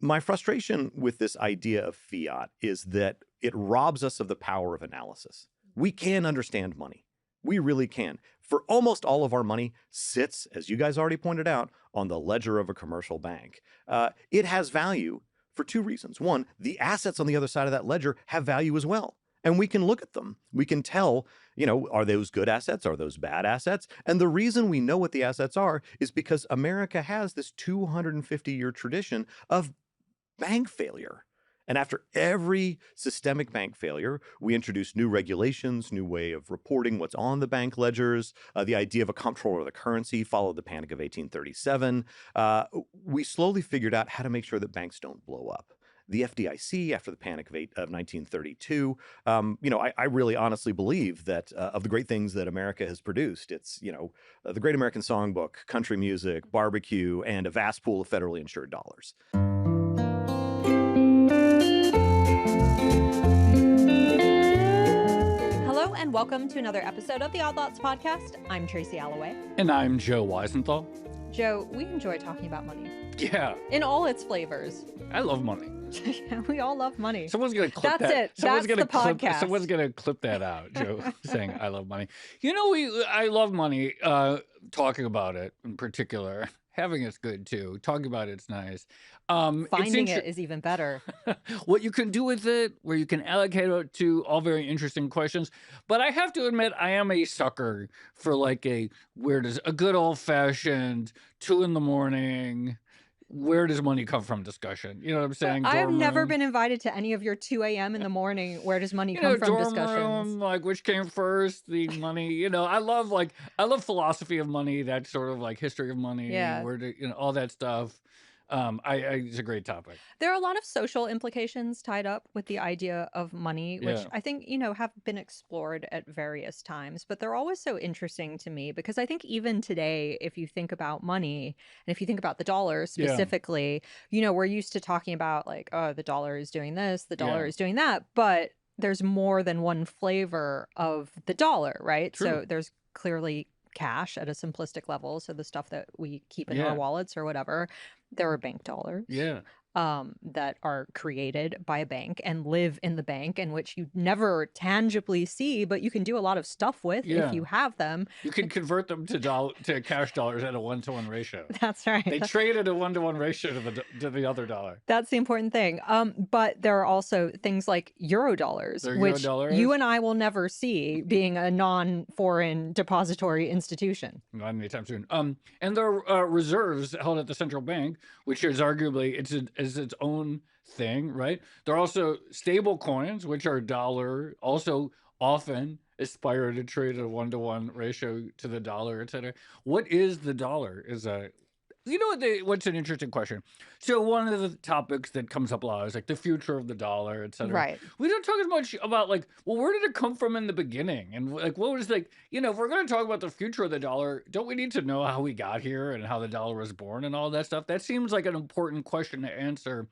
My frustration with this idea of fiat is that it robs us of the power of analysis. We can understand money. We really can. For almost all of our money sits, as you guys already pointed out, on the ledger of a commercial bank. It has value for two reasons. One, the assets on the other side of that ledger have value as well. And we can look at them. We can tell, are those good assets? Are those bad assets? And the reason we know what the assets are is because America has this 250-year tradition of bank failure. And after every systemic bank failure, we introduce new regulations, new way of reporting what's on the bank ledgers. The idea of a comptroller of the currency followed the Panic of 1837. We slowly figured out how to make sure that banks don't blow up. The FDIC after the Panic of 1932. I really honestly believe that of the great things that America has produced, it's, the Great American Songbook, country music, barbecue, and a vast pool of federally insured dollars. Hello and welcome to another episode of the Odd Lots podcast. I'm Tracy Alloway. And I'm Joe Weisenthal. Joe, we enjoy talking about money. Yeah. In all its flavors. I love money. We all love money. Someone's going to clip That's that. it. That's the podcast. Someone's going to clip that out, Joe, saying I love money. I love money, talking about it in particular. Having it's good, too. Talking about it's nice. Finding it is even better. What you can do with it, where you can allocate it to, all very interesting questions. But I have to admit, I am a sucker for like a good old-fashioned 2 a.m, where does money come from discussion? You know what I'm saying? I have never been invited to any of your 2 a.m. in the morning, where does money come from discussions. Room, like which came first, the money, I love philosophy of money, that sort of like history of money, all that stuff. It's a great topic. There are a lot of social implications tied up with the idea of money, which I think, have been explored at various times, but they're always so interesting to me because I think even today, if you think about money and if you think about the dollar specifically, we're used to talking about like, oh, the dollar is doing this, the dollar is doing that, but there's more than one flavor of the dollar, right? True. So there's clearly cash at a simplistic level. So the stuff that we keep in our wallets or whatever, there are bank dollars. Yeah. That are created by a bank and live in the bank, and which you never tangibly see, but you can do a lot of stuff with if you have them. You can convert them to cash dollars at a 1-to-1 ratio. That's right. They trade at a 1-to-1 ratio to the other dollar. That's the important thing. But there are also things like eurodollars, which you and I will never see, being a non-foreign depository institution. Not anytime soon. And there are reserves held at the central bank, which is arguably is its own thing, right? There are also stable coins, which are dollar, also often aspire to trade at a 1-to-1 ratio to the dollar, et cetera. What is the dollar? What's an interesting question? So one of the topics that comes up a lot is like the future of the dollar, et cetera. Right. We don't talk as much about like, well, where did it come from in the beginning? And like, what was like, if we're going to talk about the future of the dollar, don't we need to know how we got here and how the dollar was born and all that stuff? That seems like an important question to answer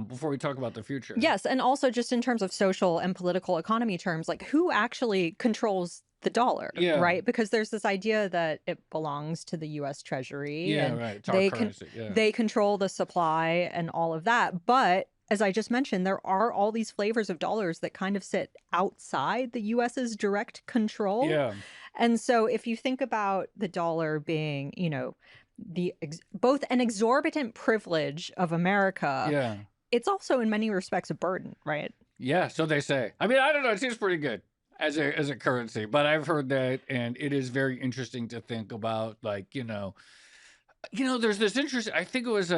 before we talk about the future. Yes. And also just in terms of social and political economy terms, like who actually controls the dollar, right? Because there's this idea that it belongs to the U.S. Treasury. Yeah, and right. It's our currency. They control the supply and all of that. But as I just mentioned, there are all these flavors of dollars that kind of sit outside the U.S.'s direct control. Yeah. And so if you think about the dollar being, both an exorbitant privilege of America, it's also in many respects a burden, right? Yeah, so they say. I mean, I don't know. It seems pretty good as a currency, but I've heard that, and it is very interesting to think about. Like, there's this interest. I think it was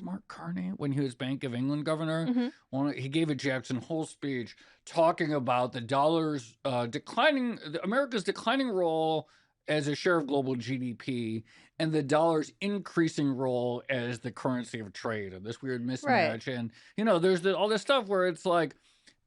Mark Carney when he was Bank of England governor. Mm-hmm. He gave a Jackson Hole speech talking about the dollar's America's declining role as a share of global GDP, and the dollar's increasing role as the currency of trade, and this weird mismatch. Right. And, there's all this stuff where it's like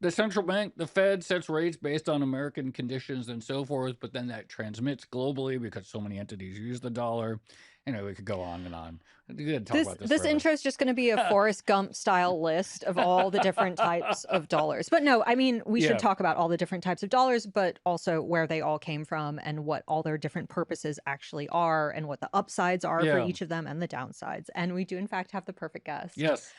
the central bank, the Fed, sets rates based on American conditions and so forth, but then that transmits globally because so many entities use the dollar. Anyway, we could go on and on. We could talk This about this this forever. intro is just going to be a Forrest Gump style list of all the different types of dollars. But no, I mean, we should talk about all the different types of dollars, but also where they all came from and what all their different purposes actually are and what the upsides are for each of them and the downsides. And we do, in fact, have the perfect guest. Yes.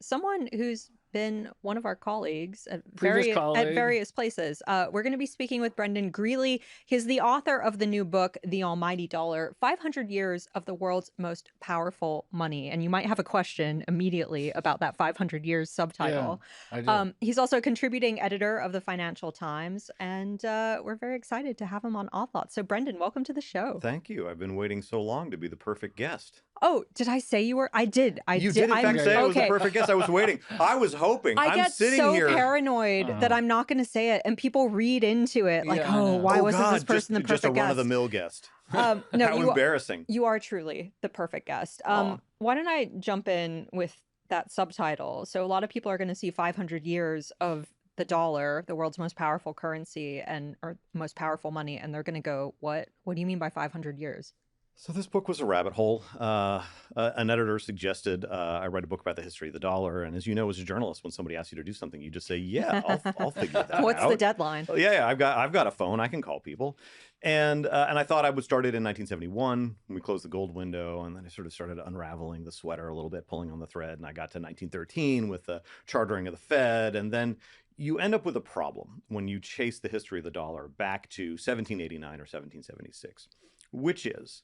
Someone who's been one of our colleagues at Colleague. various places. We're going to be speaking with Brendan Greely. He's the author of the new book, The Almighty Dollar, 500 Years of the World's Most Powerful Money. And you might have a question immediately about that 500 years subtitle. Yeah, I do. He's also a contributing editor of the Financial Times, and we're very excited to have him on Odd Lots. So Brendan, welcome to the show. Thank you. I've been waiting so long to be the perfect guest. Oh, did I say you were? I did. You did in fact say I was the perfect guest. I was waiting. I was hoping. I I'm get sitting so here paranoid that I'm not going to say it, and people read into it like, why wasn't this person the perfect just a guest? run-of-the-mill guest. No, How embarrassing. You are truly the perfect guest. Why don't I jump in with that subtitle? So a lot of people are going to see 500 years of the dollar, the world's most powerful currency or most powerful money, and they're going to go, what do you mean by 500 years? So this book was a rabbit hole. An editor suggested I write a book about the history of the dollar. And as you know, as a journalist, when somebody asks you to do something, you just say, yeah, I'll figure that out. What's the deadline? Yeah, I've got a phone. I can call people. And I thought I would start it in 1971 when we closed the gold window. And then I sort of started unraveling the sweater a little bit, pulling on the thread. And I got to 1913 with the chartering of the Fed. And then you end up with a problem when you chase the history of the dollar back to 1789 or 1776, which is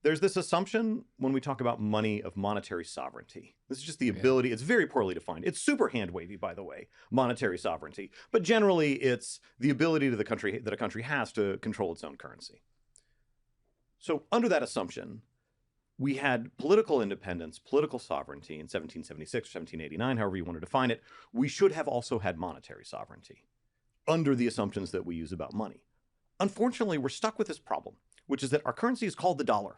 there's this assumption when we talk about money of monetary sovereignty. This is just the ability. It's very poorly defined. It's super hand-wavy, by the way, monetary sovereignty. But generally, it's the ability that a country has to control its own currency. So under that assumption, we had political independence, political sovereignty in 1776 or 1789, however you want to define it. We should have also had monetary sovereignty under the assumptions that we use about money. Unfortunately, we're stuck with this problem, which is that our currency is called the dollar.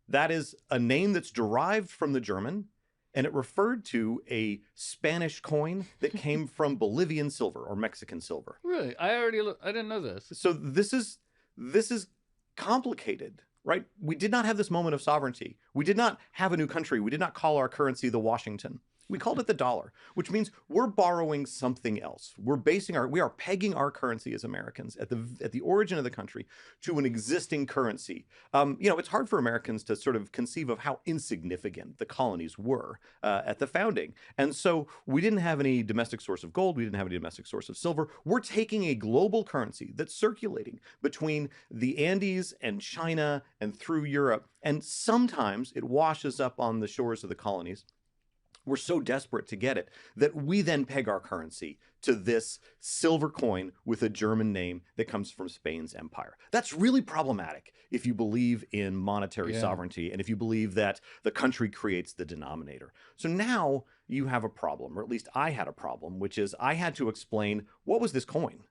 That is a name that's derived from the German, and it referred to a Spanish coin that came from Bolivian silver or Mexican silver. Really? I didn't know this. So this is complicated, right? We did not have this moment of sovereignty. We did not have a new country. We did not call our currency the Washington. We called it the dollar, which means we're borrowing something else. We are pegging our currency as Americans at the origin of the country to an existing currency. It's hard for Americans to sort of conceive of how insignificant the colonies were at the founding. And so we didn't have any domestic source of gold. We didn't have any domestic source of silver. We're taking a global currency that's circulating between the Andes and China and through Europe. And sometimes it washes up on the shores of the colonies. We're so desperate to get it that we then peg our currency to this silver coin with a German name that comes from Spain's empire. That's really problematic if you believe in monetary sovereignty and if you believe that the country creates the denominator. So now you have a problem, or at least I had a problem, which is I had to explain, what was this coin?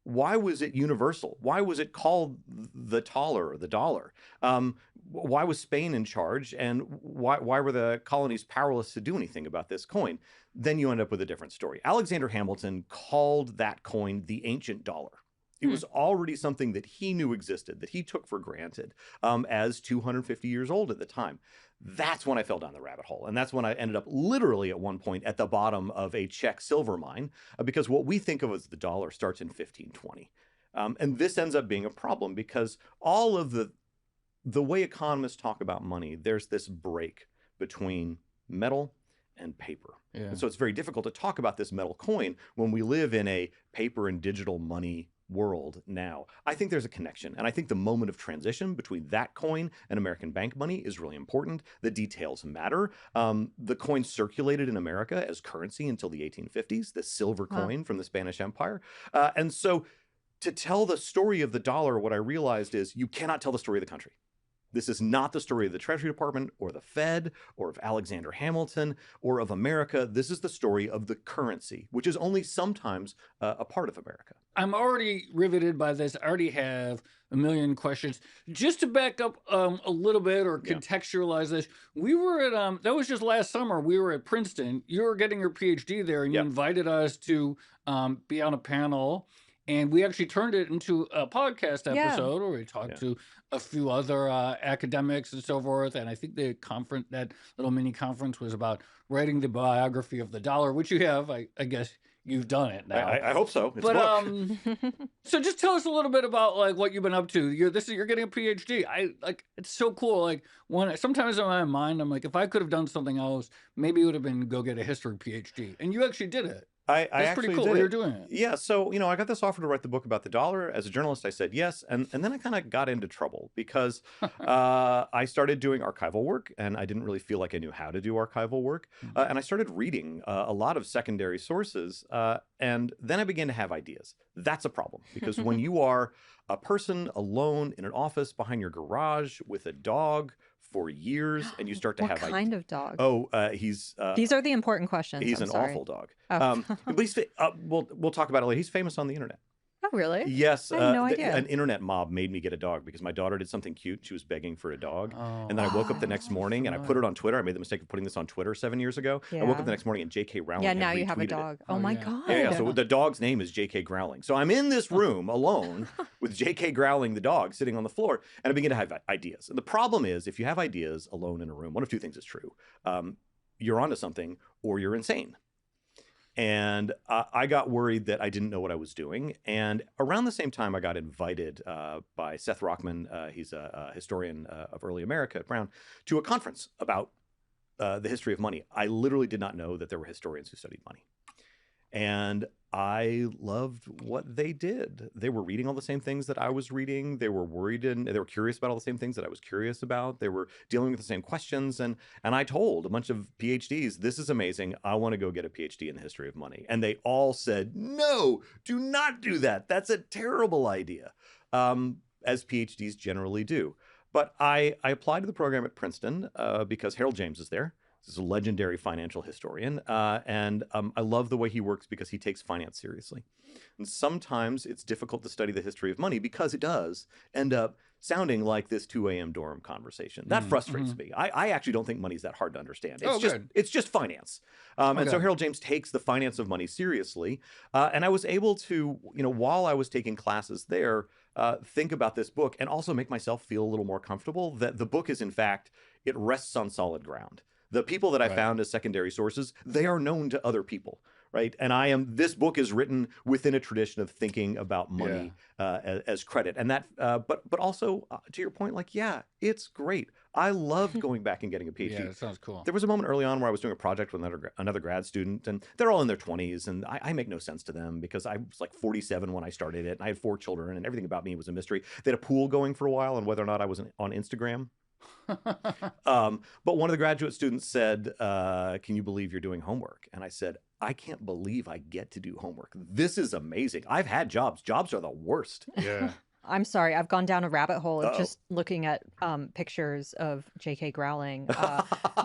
Why was it universal? Why was it called the taler or the dollar? Why was Spain in charge? And why were the colonies powerless to do anything about this coin? Then you end up with a different story. Alexander Hamilton called that coin the ancient dollar. It was already something that he knew existed, that he took for granted as 250 years old at the time. That's when I fell down the rabbit hole. And that's when I ended up literally at one point at the bottom of a Czech silver mine, because what we think of as the dollar starts in 1520. And this ends up being a problem because all of the way economists talk about money, there's this break between metal and paper. Yeah. And so it's very difficult to talk about this metal coin when we live in a paper and digital money world now. I think there's a connection, and I think the moment of transition between that coin and American bank money is really important. The details matter. The coin circulated in America as currency until the 1850s, the silver coin from the Spanish Empire. And so to tell the story of the dollar, what I realized is you cannot tell the story of the country. This is not the story of the Treasury Department or the Fed or of Alexander Hamilton or of America. This is the story of the currency, which is only sometimes a part of America. I'm already riveted by this. I already have a million questions. Just to back up a little bit or contextualize this, we were at, that was just last summer, we were at Princeton. You were getting your PhD there and you invited us to be on a panel. And we actually turned it into a podcast Yeah. episode where we talked to a few other academics and so forth. And I think the conference, that little mini conference, was about writing the biography of the dollar, which you have. I guess you've done it now. I hope so. It's But a book. so just tell us a little bit about like what you've been up to. You're getting a PhD. It's so cool. Like sometimes in my mind, I'm like, if I could have done something else, maybe it would have been go get a history PhD. And you actually did it. I That's actually pretty cool. did You're it. doing it. Yeah, so I got this offer to write the book about the dollar. As a journalist, I said yes, and then I kind of got into trouble because I started doing archival work, and I didn't really feel like I knew how to do archival work, and I started reading a lot of secondary sources, and then I began to have ideas. That's a problem because when you are a person alone in an office behind your garage with a dog for years, and you start to What have kind of dog? Oh, he's These are the important questions. he's I'm an sorry. awful dog. Oh. But we'll talk about it later. He's famous on the internet. Oh, really? Yes, I had no idea. an internet mob made me get a dog because my daughter did something cute. She was begging for a dog, Oh. and then I woke up the next morning and I put it on Twitter. I made the mistake of putting this on Twitter 7 years ago. I woke Yeah. up the next morning and J.K. Rowling. Yeah, had now you have a retweeted it. dog. Oh, Oh my yeah. God. Yeah, so the dog's name is J.K. Growling. So I'm in this room alone with J.K. Growling, the dog, sitting on the floor, and I begin to have ideas. And the problem is, if you have ideas alone in a room, one of two things is true: you're onto something, or you're insane. And I got worried that I didn't know what I was doing. And around the same time, I got invited by Seth Rockman, he's a historian of early America at Brown, to a conference about the history of money. I literally did not know that there were historians who studied money. And I loved what they did. They were reading all the same things that I was reading. They were worried and they were curious about all the same things that I was curious about. They were dealing with the same questions. And I told a bunch of PhDs, this is amazing. I want to go get a PhD in the history of money. And they all said, no, do not do that. That's a terrible idea, as PhDs generally do. But I applied to the program at Princeton because Harold James is there. He's a legendary financial historian, and I love the way he works because he takes finance seriously. And sometimes it's difficult to study the history of money because it does end up sounding like this 2 a.m. dorm conversation. That frustrates me. I actually don't think money's that hard to understand. It's just finance. And so Harold James takes the finance of money seriously. And I was able to, while I was taking classes there, think about this book and also make myself feel a little more comfortable that the book is, in fact, it rests on solid ground. The people that I found as secondary sources, they are known to other people, right? And this book is written within a tradition of thinking about money as credit. And that, but also to your point, it's great. I loved going back and getting a PhD. Yeah, that sounds cool. There was a moment early on where I was doing a project with another grad student, and they're all in their 20s, and I make no sense to them because I was like 47 when I started it, and I had 4 children, and everything about me was a mystery. They had a pool going for a while on whether or not I was on Instagram. But one of the graduate students said, can you believe you're doing homework? And I said, I can't believe I get to do homework. This is amazing. I've had jobs. Jobs are the worst. Yeah. I'm sorry. I've gone down a rabbit hole of just looking at pictures of J.K. Growling.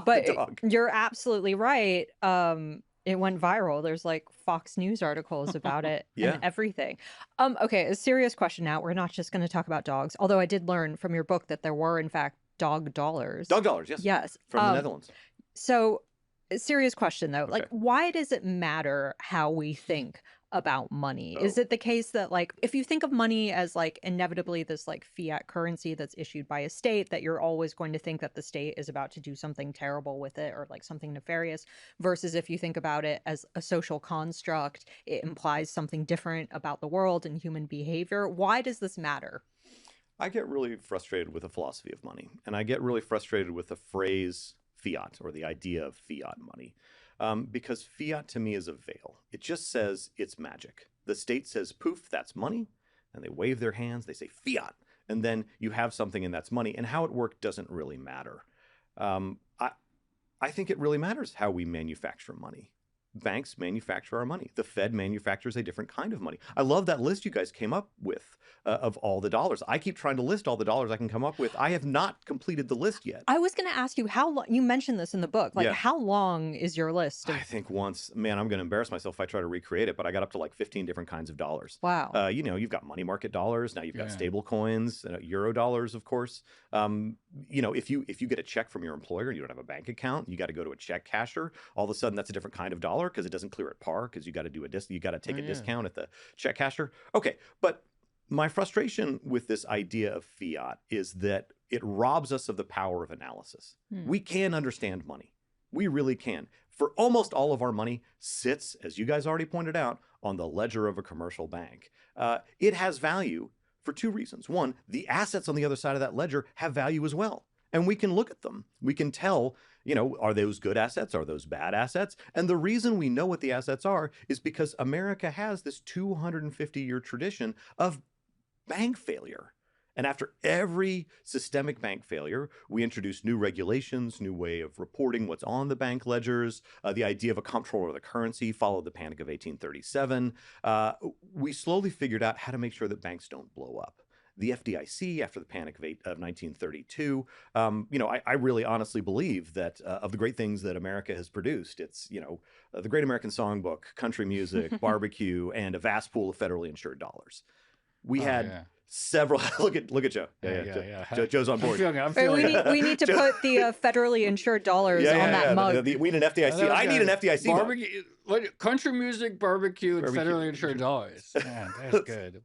But you're absolutely right. It went viral. There's like Fox News articles about it and everything. Okay, a serious question now. We're not just going to talk about dogs. Although I did learn from your book that there were, in fact, dog dollars. Dog dollars, yes. Yes. From the Netherlands. So, a serious question though. Like, why does it matter how we think about money? Is it the case that, like, if you think of money as like inevitably this like fiat currency that's issued by a state, that you're always going to think that the state is about to do something terrible with it or like something nefarious, versus if you think about it as a social construct, it implies something different about the world and human behavior? Why does this matter? I get really frustrated with the philosophy of money, and I get really frustrated with the phrase fiat, or the idea of fiat money, because fiat to me is a veil. It just says it's magic. The state says, poof, that's money, and they wave their hands, they say fiat, and then you have something and that's money, and how it worked doesn't really matter. I think it really matters how we manufacture money. Banks manufacture our money. The Fed manufactures a different kind of money. I love that list you guys came up with of all the dollars. I keep trying to list all the dollars I can come up with. I have not completed the list yet. I was going to ask you how long, you mentioned this in the book, like how long is your list? I think once, man, I'm going to embarrass myself if I try to recreate it, but I got up to like 15 different kinds of dollars. Wow. You've got money market dollars. Now you've got stable coins, eurodollars, of course. If you get a check from your employer and you don't have a bank account, you got to go to a check casher. All of a sudden, that's a different kind of dollar. $1 because it doesn't clear at par because you got to do you got to take a discount at the check casher. Okay, but my frustration with this idea of fiat is that it robs us of the power of analysis. We can understand money. We really can. For almost all of our money sits, as you guys already pointed out, on the ledger of a commercial bank. It has value for two reasons. One, the assets on the other side of that ledger have value as well. And we can look at them. We can tell, are those good assets? Are those bad assets? And the reason we know what the assets are is because America has this 250-year tradition of bank failure. And after every systemic bank failure, we introduce new regulations, new way of reporting what's on the bank ledgers. The idea of a comptroller of the currency followed the Panic of 1837. We slowly figured out how to make sure that banks don't blow up. The FDIC after the Panic of 1932. I really honestly believe that of the great things that America has produced, it's, the Great American Songbook, country music, barbecue, and a vast pool of federally insured dollars. We had several. Look at Joe. Joe's on board. I'm feeling we need to put the federally insured dollars on that mug. We need an FDIC. I need an FDIC mug. Country music, barbecue, and federally insured dollars. Man, that's good.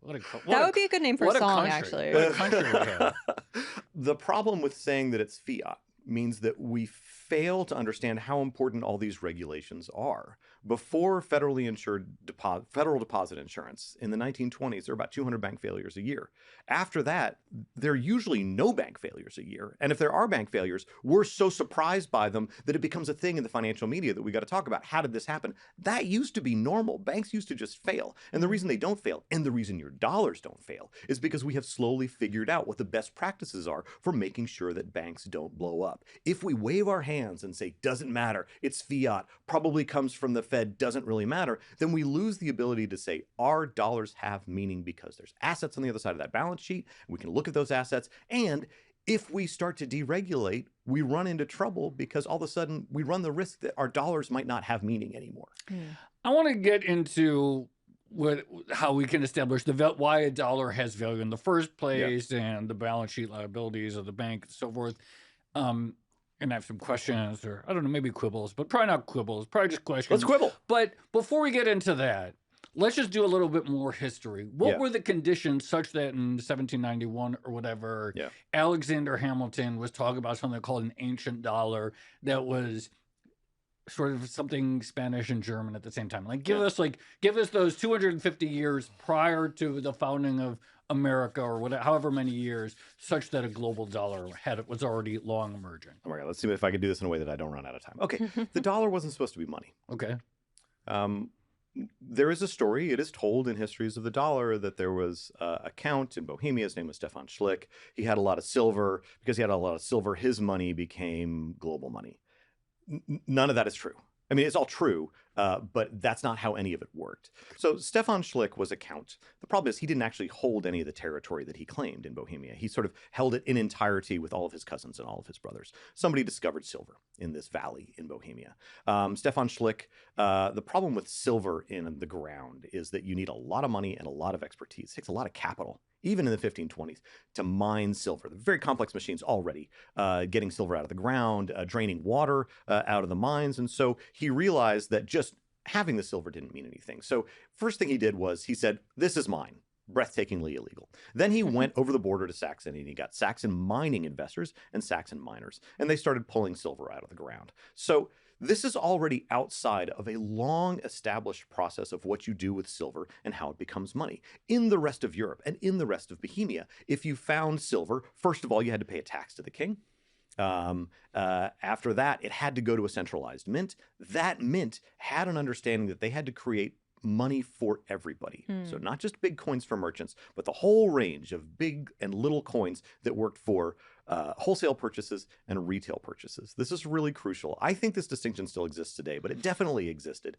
That would be a good name for a song, actually. What a country we have. The problem with saying that it's fiat means that we fail to understand how important all these regulations are. Before federally insured federal deposit insurance in the 1920s, there were about 200 bank failures a year. After that, there are usually no bank failures a year. And if there are bank failures, we're so surprised by them that it becomes a thing in the financial media that we got to talk about. How did this happen? That used to be normal. Banks used to just fail. And the reason they don't fail, and the reason your dollars don't fail, is because we have slowly figured out what the best practices are for making sure that banks don't blow up. If we wave our hands and say, doesn't matter, it's fiat, probably comes from the Fed, doesn't really matter, then we lose the ability to say our dollars have meaning because there's assets on the other side of that balance sheet. We can look at those assets. And if we start to deregulate, we run into trouble because all of a sudden we run the risk that our dollars might not have meaning anymore. I want to get into how we can establish why a dollar has value in the first place and the balance sheet liabilities of the bank and so forth. And I have some questions, or I don't know, maybe quibbles, but probably not quibbles, probably just questions. Let's quibble. But before we get into that, let's just do a little bit more history. What were the conditions such that in 1791 or whatever, Alexander Hamilton was talking about something called an ancient dollar that was sort of something Spanish and German at the same time? Like, give us those 250 years prior to the founding of America, or whatever, however many years, such that a global dollar was already long emerging. Oh my God, let's see if I can do this in a way that I don't run out of time. Okay, the dollar wasn't supposed to be money. Okay. There is a story, it is told in histories of the dollar, that there was a count in Bohemia. His name was Stefan Schlick. He had a lot of silver. Because he had a lot of silver, his money became global money. None of that is true. I mean, it's all true, but that's not how any of it worked. So Stefan Schlick was a count. The problem is he didn't actually hold any of the territory that he claimed in Bohemia. He sort of held it in entirety with all of his cousins and all of his brothers. Somebody discovered silver in this valley in Bohemia. Stefan Schlick, the problem with silver in the ground is that you need a lot of money and a lot of expertise. It takes a lot of capital, even in the 1520s, to mine silver. The very complex machines already, getting silver out of the ground, draining water out of the mines. And so he realized that just having the silver didn't mean anything. So first thing he did was he said, this is mine. Breathtakingly illegal. Then he went over the border to Saxony and he got Saxon mining investors and Saxon miners. And they started pulling silver out of the ground. So this is already outside of a long established process of what you do with silver and how it becomes money. In the rest of Europe and in the rest of Bohemia, if you found silver, first of all, you had to pay a tax to the king. After that, it had to go to a centralized mint. That mint had an understanding that they had to create money for everybody. So not just big coins for merchants, but the whole range of big and little coins that worked for wholesale purchases and retail purchases. This is really crucial. I think this distinction still exists today, but it definitely existed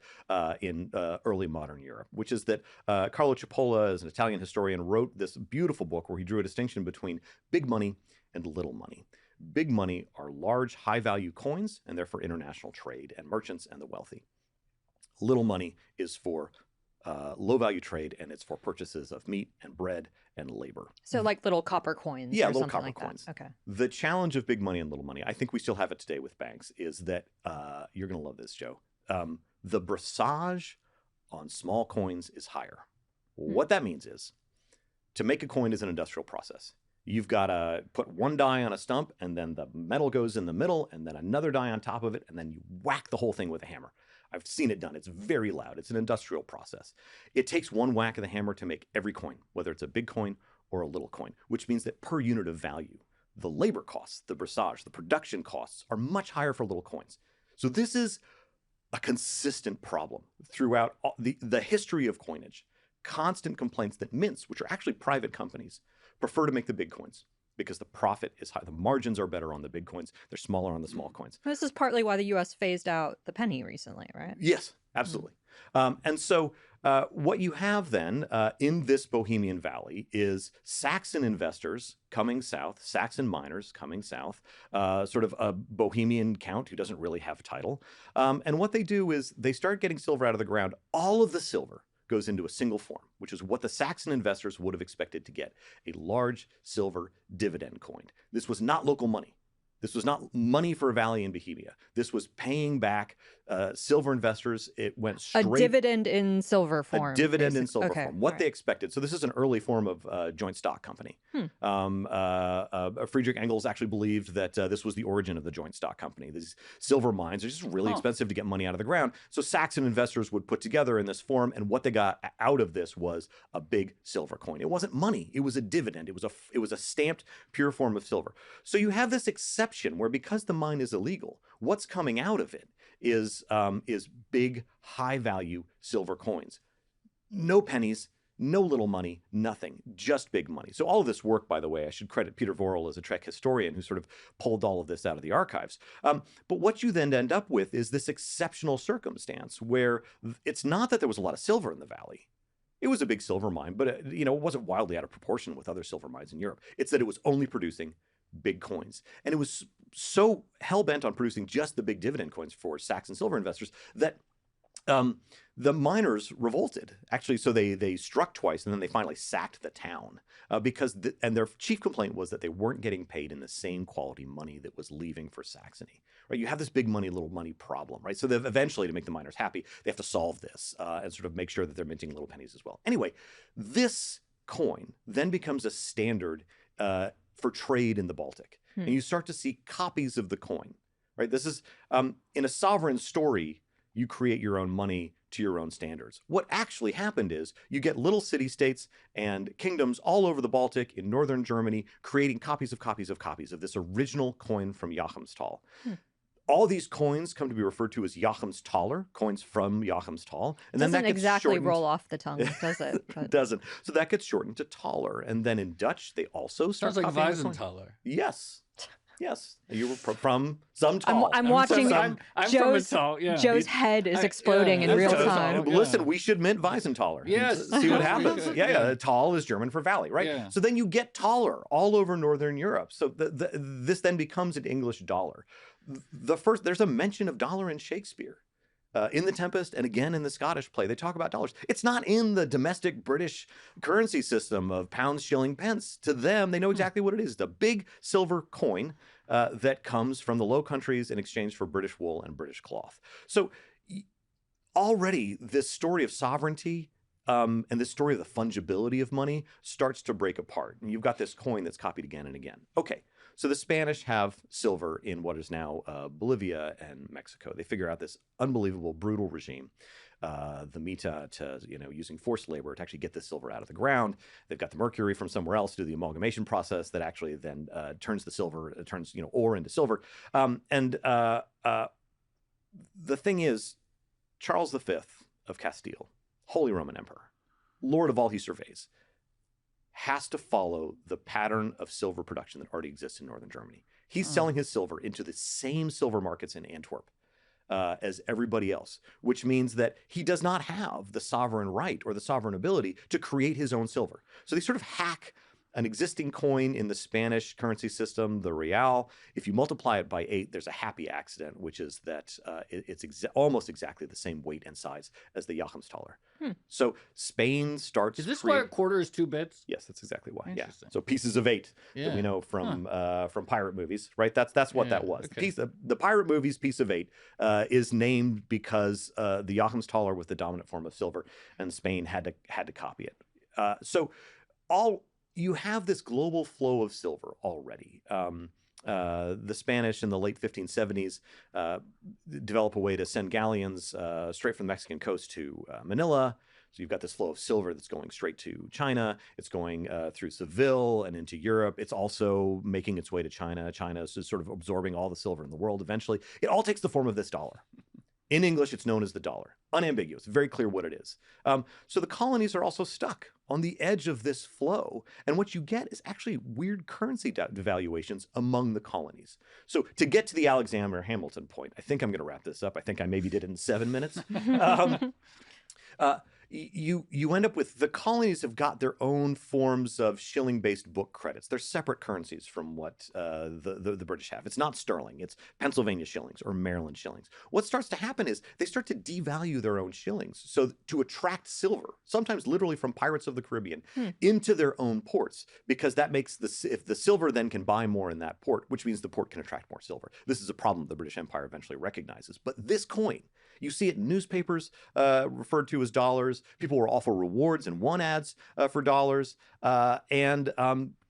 in early modern Europe, which is that Carlo Cipolla, as an Italian historian, wrote this beautiful book where he drew a distinction between big money and little money. Big money are large, high-value coins, and they're for international trade and merchants and the wealthy. Little money is for low-value trade, and it's for purchases of meat and bread and labor. So like little copper coins or little something copper like coins. that. Okay. The challenge of big money and little money, I think we still have it today with banks, is that, you're going to love this, Joe. the brassage on small coins is higher. What that means is, to make a coin is an industrial process. You've got to put one die on a stump, and then the metal goes in the middle, and then another die on top of it, and then you whack the whole thing with a hammer. I've seen it done. It's very loud. It's an industrial process. It takes one whack of the hammer to make every coin, whether it's a big coin or a little coin, which means that per unit of value, the labor costs, the brassage, the production costs are much higher for little coins. So this is a consistent problem throughout the history of coinage. Constant complaints that mints, which are actually private companies, prefer to make the big coins because the profit is high. The margins are better on the big coins. They're smaller on the small coins. This is partly why the U.S. phased out the penny recently, right? Yes, absolutely. And so what you have then in this Bohemian Valley is Saxon investors coming south, Saxon miners coming south, sort of a Bohemian count who doesn't really have a title. And what they do is they start getting silver out of the ground. All of the silver goes into a single form, which is what the Saxon investors would have expected to get, a large silver dividend coin. This was not local money. This was not money for a valley in Bohemia. This was paying back silver investors. It went straight... A dividend in silver form. A dividend in silver okay. form. What they expected. So this is an early form of joint stock company. Friedrich Engels actually believed that this was the origin of the joint stock company. These silver mines are just really expensive to get money out of the ground. So Saxon investors would put together in this form, and what they got out of this was a big silver coin. It wasn't money. It was a dividend. It was a stamped pure form of silver. So you have this exception where, because the mine is illegal, what's coming out of it is big, high-value silver coins. No pennies, no little money, nothing, just big money. So all of this work, by the way, I should credit Peter Vorel as a Trek historian who sort of pulled all of this out of the archives. But what you then end up with is this exceptional circumstance where it's not that there was a lot of silver in the valley. It was a big silver mine, but it wasn't wildly out of proportion with other silver mines in Europe. It's that it was only producing big coins. And it was so hell-bent on producing just the big dividend coins for Saxon silver investors that the miners revolted. Actually, so they struck twice, and then they finally sacked the town because their chief complaint was that they weren't getting paid in the same quality money that was leaving for Saxony. Right? You have this big money, little money problem, right? So eventually, to make the miners happy, they have to solve this and sort of make sure that they're minting little pennies as well. Anyway, this coin then becomes a standard for trade in the Baltic. And you start to see copies of the coin, right? This is, in a sovereign story, you create your own money to your own standards. What actually happened is you get little city-states and kingdoms all over the Baltic in northern Germany creating copies of this original coin from Joachimsthal. All these coins come to be referred to as Joachimsthaler, coins from Joachimsthal. And then that gets exactly shortened. Roll off the tongue, does it? It doesn't. So that gets shortened to Thaler. And then in Dutch, they also start Sounds like copying the coin. Weisenthaler. Yes. Yes. You were from some Tal. I'm watching. I'm Joe's, from a Tal, yeah. Joe's head is exploding in real time. Listen, we should mint Weisenthaler. Yes. See what happens. Yeah. Tal is German for valley, right? Yeah. So then you get Thaler all over northern Europe. So this then becomes an English dollar. There's a mention of dollar in Shakespeare. In The Tempest and again in the Scottish play, they talk about dollars. It's not in the domestic British currency system of pounds, shilling, pence. To them, they know exactly what it is. It's a big silver coin that comes from the Low Countries in exchange for British wool and British cloth. So already this story of sovereignty and this story of the fungibility of money starts to break apart. And you've got this coin that's copied again and again. Okay. So the Spanish have silver in what is now Bolivia and Mexico. They figure out this unbelievable, brutal regime, the mita, to using forced labor to actually get this silver out of the ground. They've got the mercury from somewhere else to do the amalgamation process that actually then turns the silver, turns ore into silver. The thing is, Charles V of Castile, Holy Roman Emperor, Lord of all he surveys, has to follow the pattern of silver production that already exists in northern Germany. He's selling his silver into the same silver markets in Antwerp as everybody else, which means that he does not have the sovereign right or the sovereign ability to create his own silver. So they sort of hack an existing coin in the Spanish currency system, the real. If you multiply it by 8, there's a happy accident, which is that it's almost exactly the same weight and size as the Joachimsthaler. So Spain starts. Is this why a quarter is 2 bits? Yes, that's exactly why. Yeah. So pieces of 8 that we know from pirate movies, right? That's what that was. Okay. The pirate movies piece of 8 is named because the Joachimsthaler was the dominant form of silver, and Spain had to copy it. So you have this global flow of silver already. The Spanish in the late 1570s develop a way to send galleons straight from the Mexican coast to Manila. So you've got this flow of silver that's going straight to China. It's going through Seville and into Europe. It's also making its way to China. China is sort of absorbing all the silver in the world eventually. It all takes the form of this dollar. In English, it's known as the dollar. Unambiguous, very clear what it is. So the colonies are also stuck on the edge of this flow. And what you get is actually weird currency devaluations among the colonies. So to get to the Alexander Hamilton point, I think I'm going to wrap this up. I think I maybe did it in 7 minutes. You end up with the colonies have got their own forms of shilling-based book credits. They're separate currencies from what the British have. It's not sterling. It's Pennsylvania shillings or Maryland shillings. What starts to happen is they start to devalue their own shillings. So to attract silver, sometimes literally from pirates of the Caribbean, into their own ports, because that makes if the silver then can buy more in that port, which means the port can attract more silver. This is a problem the British Empire eventually recognizes. But this coin, you see it in newspapers referred to as dollars. People were offered rewards and won ads for dollars. And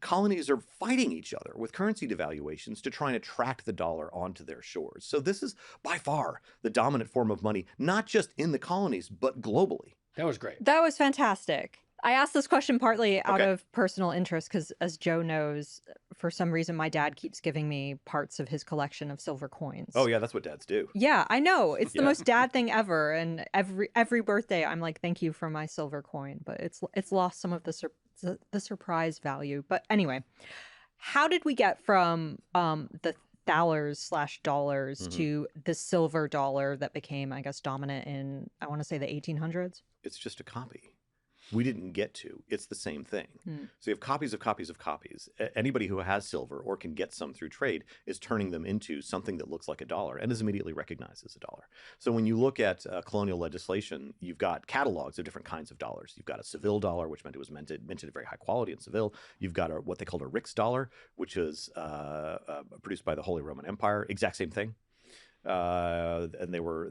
colonies are fighting each other with currency devaluations to try and attract the dollar onto their shores. So this is by far the dominant form of money, not just in the colonies, but globally. That was great. That was fantastic. I asked this question partly out of personal interest because, as Joe knows, for some reason, my dad keeps giving me parts of his collection of silver coins. Oh, yeah, that's what dads do. Yeah, I know. It's the most dad thing ever. And every birthday, I'm like, thank you for my silver coin. But it's lost some of the surprise value. But anyway, how did we get from the thalers/dollars to the silver dollar that became, I guess, dominant in, I want to say, the 1800s? It's just a copy. We didn't get to. It's the same thing. So you have copies of copies of copies. Anybody who has silver or can get some through trade is turning them into something that looks like a dollar and is immediately recognized as a dollar. So when you look at colonial legislation, you've got catalogs of different kinds of dollars. You've got a Seville dollar, which meant it was minted at very high quality in Seville. You've got what they called a Rix dollar, which is produced by the Holy Roman Empire. Exact same thing. And they were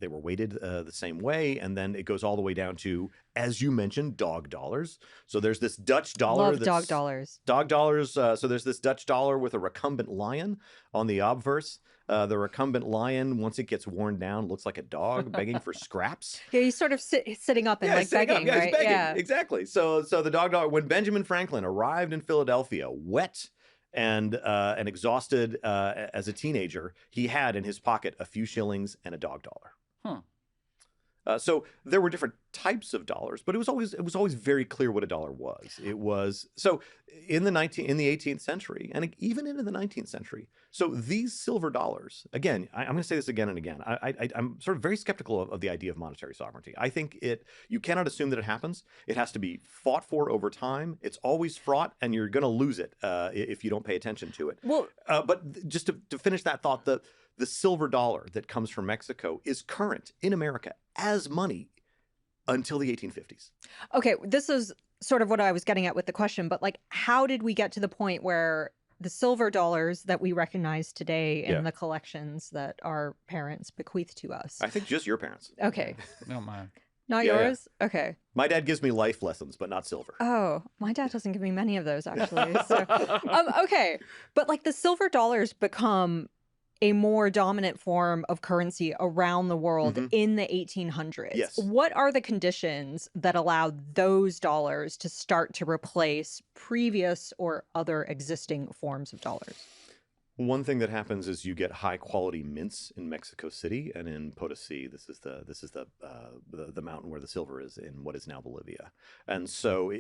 weighted the same way, and then it goes all the way down to, as you mentioned, dog dollars. So there's this Dutch dollar. Love dog dollars. Dog dollars. So there's this Dutch dollar with a recumbent lion on the obverse. The recumbent lion, once it gets worn down, looks like a dog begging for scraps. Yeah, he's sort of sitting up and like begging, right? He's begging. Yeah, exactly. So the dog dollar. When Benjamin Franklin arrived in Philadelphia, wet and exhausted as a teenager, he had in his pocket a few shillings and a dog dollar. So there were different types of dollars, but it was always very clear what a dollar was. It was so in the 18th century and even into the 19th century. So these silver dollars, again, I'm going to say this again and again. I'm sort of very skeptical of the idea of monetary sovereignty. I think you cannot assume that it happens. It has to be fought for over time. It's always fraught, and you're going to lose it if you don't pay attention to it. Well, but just to finish that thought, the silver dollar that comes from Mexico is current in America as money until the 1850s. Okay, this is sort of what I was getting at with the question, but like, how did we get to the point where the silver dollars that we recognize today in the collections that our parents bequeath to us? I think just your parents. Okay. Not mine. Not yours? Yeah. Okay. My dad gives me life lessons, but not silver. Oh, my dad doesn't give me many of those, actually. So, okay. But like the silver dollars become a more dominant form of currency around the world in the 1800s. Yes. What are the conditions that allowed those dollars to start to replace previous or other existing forms of dollars? One thing that happens is you get high quality mints in Mexico City and in Potosi. This is the mountain where the silver is in what is now Bolivia. And so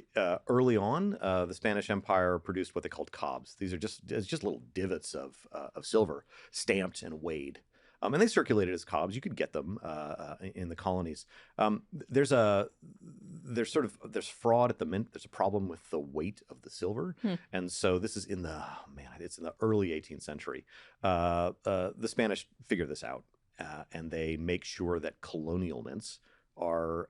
early on, the Spanish Empire produced what they called cobs. These are just little divots of silver stamped and weighed. and they circulated as cobs. You could get them in the colonies. There's fraud at the mint. There's a problem with the weight of the silver, and so this is it's in the early 18th century. The Spanish figure this out, and they make sure that colonial mints are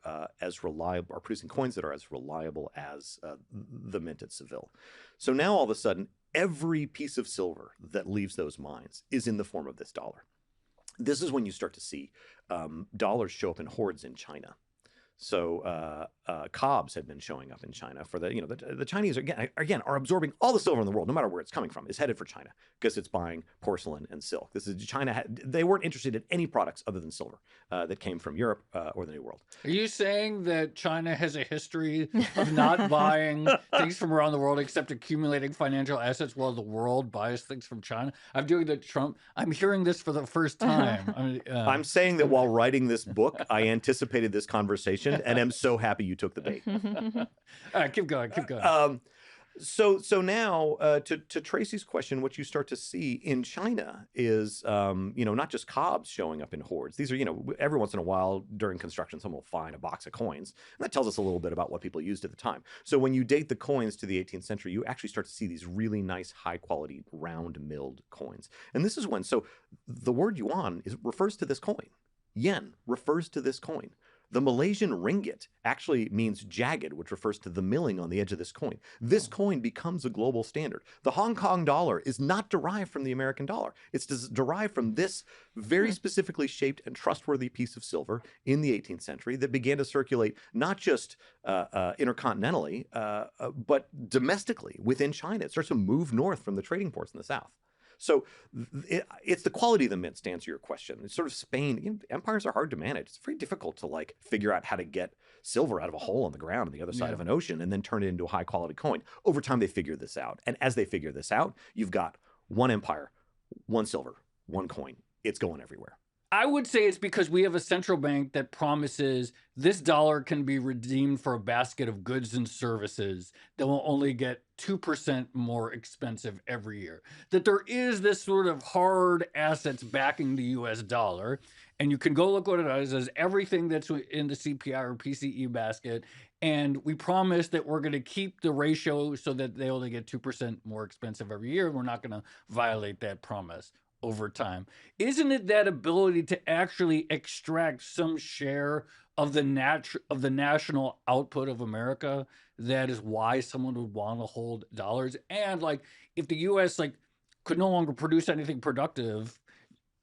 producing coins that are as reliable as the mint at Seville. So now all of a sudden, every piece of silver that leaves those mines is in the form of this dollar. This is when you start to see dollars show up in hordes in China. So cobs had been showing up in China for the Chinese again are absorbing all the silver in the world, no matter where it's coming from, is headed for China because it's buying porcelain and silk. They weren't interested in any products other than silver that came from Europe or the New World. Are you saying that China has a history of not buying things from around the world except accumulating financial assets while the world buys things from China? I'm doing the Trump. I'm hearing this for the first time. I'm saying that while writing this book, I anticipated this conversation. And I'm so happy you took the bait. All right, keep going. So now to Tracy's question, what you start to see in China is, not just cobs showing up in hordes. These are, every once in a while during construction, someone will find a box of coins. And that tells us a little bit about what people used at the time. So when you date the coins to the 18th century, you actually start to see these really nice, high quality, round milled coins. And this is when, so the word yuan refers to this coin. Yen refers to this coin. The Malaysian ringgit actually means jagged, which refers to the milling on the edge of this coin. This coin becomes a global standard. The Hong Kong dollar is not derived from the American dollar. It's derived from this very specifically shaped and trustworthy piece of silver in the 18th century that began to circulate not just intercontinentally, but domestically within China. It starts to move north from the trading ports in the south. So it's the quality of the mints, to answer your question. It's sort of Spain. Empires are hard to manage. It's very difficult to figure out how to get silver out of a hole in the ground on the other side of an ocean and then turn it into a high quality coin. Over time, they figure this out. And as they figure this out, you've got one empire, one silver, one coin. It's going everywhere. I would say it's because we have a central bank that promises this dollar can be redeemed for a basket of goods and services that will only get 2% more expensive every year. That there is this sort of hard assets backing the US dollar. And you can go look what it is as everything that's in the CPI or PCE basket. And we promise that we're going to keep the ratio so that they only get 2% more expensive every year. We're not going to violate that promise over time. Isn't it that ability to actually extract some share of the national output of America that is why someone would want to hold dollars? And if the US could no longer produce anything productive,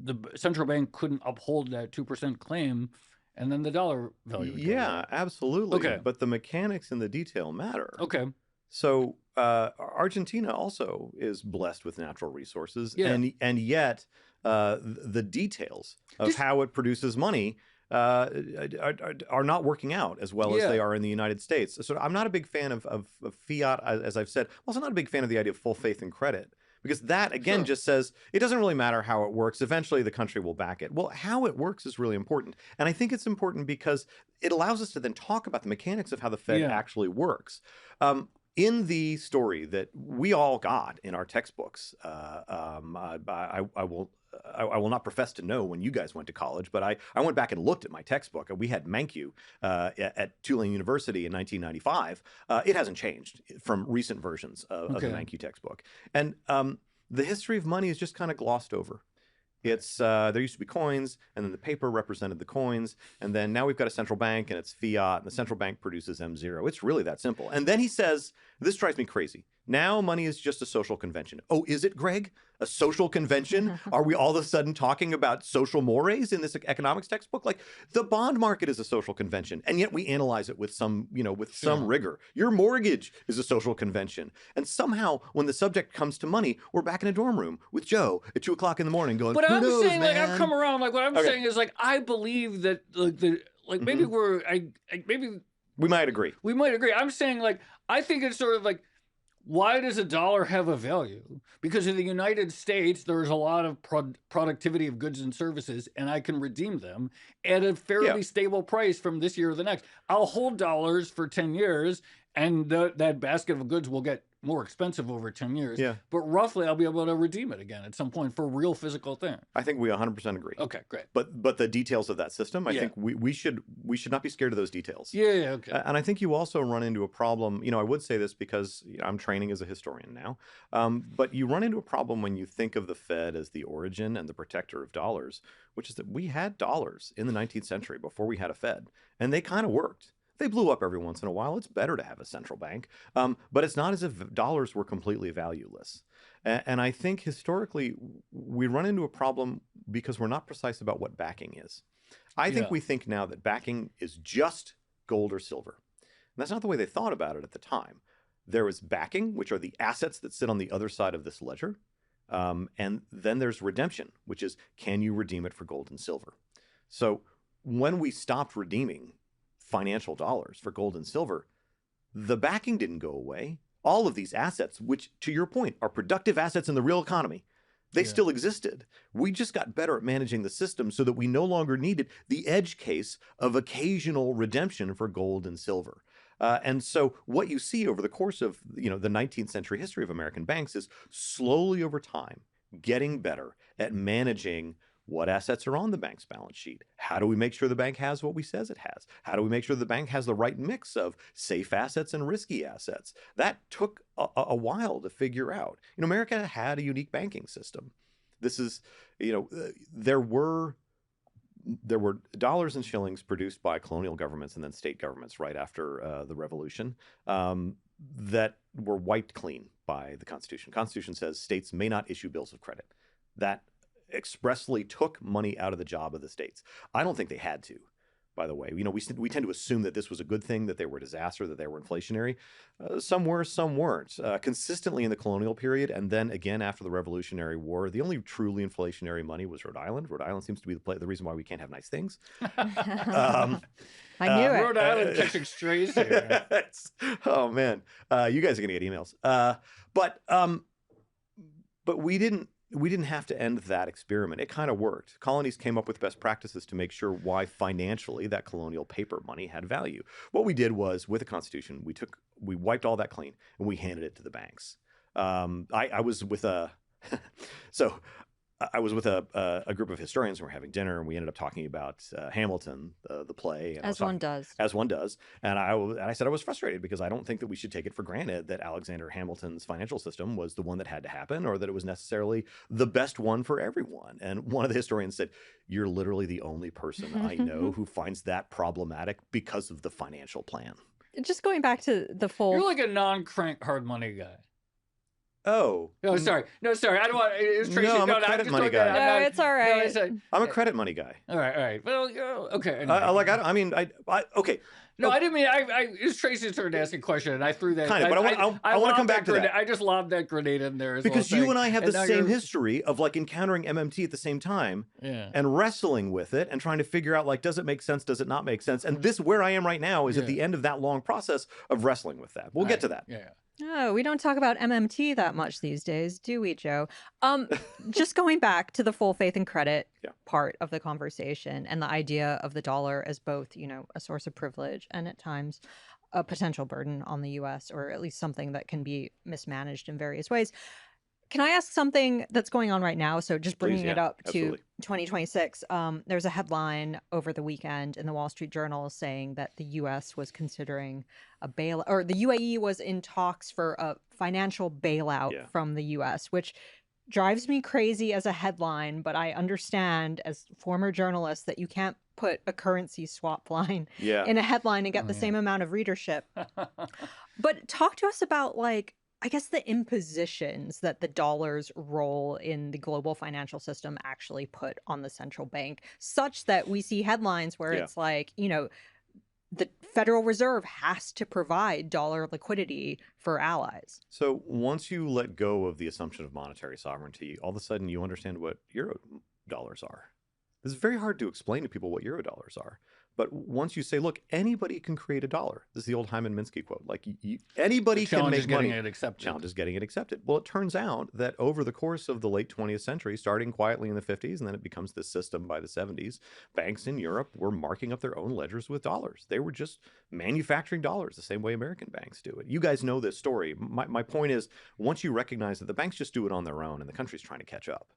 the central bank couldn't uphold that 2% claim, and then the dollar value would go up. Absolutely. Okay. But the mechanics and the detail matter. Okay. So Argentina also is blessed with natural resources, and yet the details of how it produces money are not working out as well as they are in the United States. So I'm not a big fan of fiat, as I've said. I'm also not a big fan of the idea of full faith and credit, because that, again, just says it doesn't really matter how it works. Eventually, the country will back it. Well, how it works is really important. And I think it's important because it allows us to then talk about the mechanics of how the Fed actually works. In the story that we all got in our textbooks, I will not profess to know when you guys went to college, but I went back and looked at my textbook. We had Mankiw at Tulane University in 1995. It hasn't changed from recent versions of the Mankiw textbook. And the history of money is just kind of glossed over. It's there used to be coins, and then the paper represented the coins, and then now we've got a central bank, and it's fiat, and the central bank produces M0. It's really that simple. And then he says, this drives me crazy. Now money is just a social convention. Oh, is it, Greg? A social convention? Are we all of a sudden talking about social mores in this economics textbook? The bond market is a social convention, and yet we analyze it with some, some rigor. Your mortgage is a social convention. And somehow, when the subject comes to money, we're back in a dorm room with Joe at 2 o'clock in the morning going, but who I'm knows, saying, man? I've come around. What I'm saying is, I believe that, maybe maybe we might agree. We might agree. I'm saying, I think it's sort of why does a dollar have a value? Because in the United States, there's a lot of productivity of goods and services, and I can redeem them at a fairly stable price from this year or the next. I'll hold dollars for 10 years, and that basket of goods will get more expensive over 10 years. Yeah. But roughly, I'll be able to redeem it again at some point for a real physical thing. I think we 100% agree. Okay, great. But the details of that system, I think we should not be scared of those details. Yeah, okay. And I think you also run into a problem. I would say this because I'm training as a historian now. But you run into a problem when you think of the Fed as the origin and the protector of dollars, which is that we had dollars in the 19th century before we had a Fed, and they kind of worked. They blew up every once in a while. It's better to have a central bank. But it's not as if dollars were completely valueless. And I think historically, we run into a problem because we're not precise about what backing is. I think we think now that backing is just gold or silver. And that's not the way they thought about it at the time. There was backing, which are the assets that sit on the other side of this ledger. And then there's redemption, which is, can you redeem it for gold and silver? So when we stopped redeeming financial dollars for gold and silver, the backing didn't go away. All of these assets, which to your point are productive assets in the real economy, they still existed. We just got better at managing the system so that we no longer needed the edge case of occasional redemption for gold and silver. And so what you see over the course of the 19th century history of American banks is slowly over time getting better at managing what assets are on the bank's balance sheet. How do we make sure the bank has what we says it has? How do we make sure the bank has the right mix of safe assets and risky assets? That took a while to figure out. America had a unique banking system. This is, there were dollars and shillings produced by colonial governments and then state governments right after the Revolution that were wiped clean by the Constitution. The Constitution says states may not issue bills of credit. That expressly took money out of the job of the states. I don't think they had to, by the way. We tend to assume that this was a good thing, that they were a disaster, that they were inflationary. Some were, some weren't. Consistently in the colonial period, and then again after the Revolutionary War, the only truly inflationary money was Rhode Island. Rhode Island seems to be the reason why we can't have nice things. I knew it. Rhode Island catching strays here. Oh man, you guys are gonna get emails. But we didn't have to end that experiment. It kind of worked. Colonies came up with best practices to make sure why financially that colonial paper money had value. What we did was, with the Constitution, we wiped all that clean and we handed it to the banks. I was with a group of historians and we were having dinner, and we ended up talking about Hamilton, the play. And As one does. And I said I was frustrated because I don't think that we should take it for granted that Alexander Hamilton's financial system was the one that had to happen, or that it was necessarily the best one for everyone. And one of the historians said, "You're literally the only person I know who finds that problematic because of the financial plan." Just going back to the full... You're like a non-crank hard money guy. Oh. No, sorry. I don't want... It's Tracy. No, I'm a credit money guy. No, it's all right. I'm a credit money guy. All right. Well, okay. Anyway. Okay. No, I didn't mean... It's Tracy's turn to ask a question, and I threw that... Kind of, but I want to come back to that. I just lobbed that grenade in there as because well. You and I have the same history of encountering MMT at the same time and wrestling with it and trying to figure out does it make sense, does it not make sense? And this, where I am right now, is at the end of that long process of wrestling with that. We'll get to that. Yeah. Oh, we don't talk about MMT that much these days, do we, Joe? Just going back to the full faith and credit part of the conversation and the idea of the dollar as both, a source of privilege and at times a potential burden on the U.S., or at least something that can be mismanaged in various ways. Can I ask something that's going on right now? So just bringing it up to 2026, there's a headline over the weekend in the Wall Street Journal saying that the U.S. was considering a bailout, or the UAE was in talks for a financial bailout from the U.S., which drives me crazy as a headline. But I understand as former journalist that you can't put a currency swap line in a headline and get the same amount of readership. But talk to us about I guess the impositions that the dollar's role in the global financial system actually put on the central bank, such that we see headlines where it's the Federal Reserve has to provide dollar liquidity for allies. So once you let go of the assumption of monetary sovereignty, all of a sudden you understand what euro dollars are. It's very hard to explain to people what euro dollars are. But once you say, look, anybody can create a dollar. This is the old Hyman Minsky quote. Like, anybody can make money. Challenge is getting it accepted. Well, it turns out that over the course of the late 20th century, starting quietly in the 50s, and then it becomes this system by the 70s, banks in Europe were marking up their own ledgers with dollars. They were just manufacturing dollars the same way American banks do it. You guys know this story. My point is, once you recognize that the banks just do it on their own and the country's trying to catch up,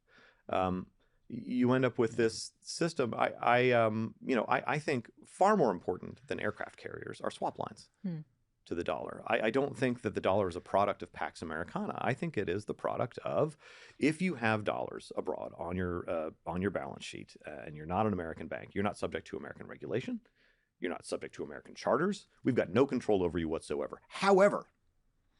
you end up with this system. I think far more important than aircraft carriers are swap lines to the dollar. I don't think that the dollar is a product of Pax Americana. I think it is the product of, if you have dollars abroad on your balance sheet and you're not an American bank, you're not subject to American regulation. You're not subject to American charters. We've got no control over you whatsoever. However,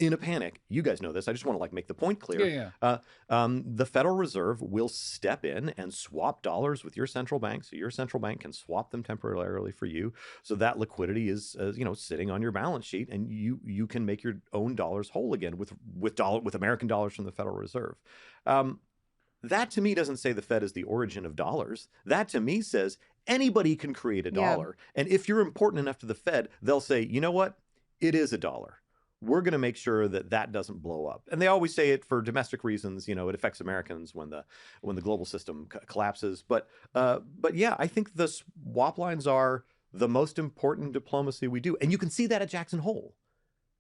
in a panic, you guys know this, I just want to make the point clear. The Federal Reserve will step in and swap dollars with your central bank, so your central bank can swap them temporarily for you. So that liquidity is, sitting on your balance sheet, and you can make your own dollars whole again with American dollars from the Federal Reserve. That to me doesn't say the Fed is the origin of dollars. That to me says anybody can create a dollar, and if you're important enough to the Fed, they'll say, you know what, it is a dollar. We're going to make sure that doesn't blow up. And they always say it for domestic reasons. It affects Americans when the global system collapses. But yeah, I think the swap lines are the most important diplomacy we do. And you can see that at Jackson Hole.